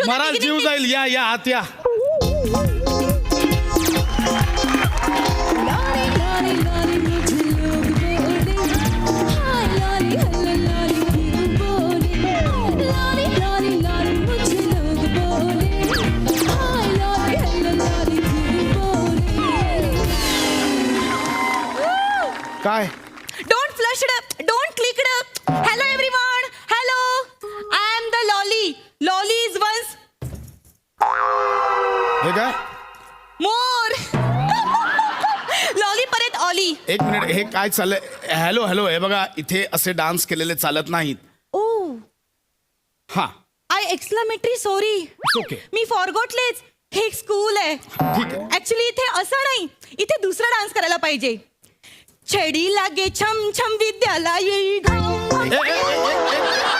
मला जीव जाईल. या या आत या. काय Don't flush it up. Don't click it up. Hello everyone. Hello. I am the Lolly. Lolly is once हे काय more. Lolly परत Ollie. एक मिनिट हे काय चाललंय. हॅलो हॅलो हे बघा इथे असे डान्स केलेले चालत नाहीत. Oh. हा I exclamatory sorry. ओके मी फॉरगॉटलेच. हे एक स्कूल आहे. ठीक आहे. ऍक्च्युली इथे असं नाही. इथे दुसरा डान्स करायला पाहिजे. छेडी लागे छम छम विद्याला येई घाम. ए, ए, ए, ए, ए.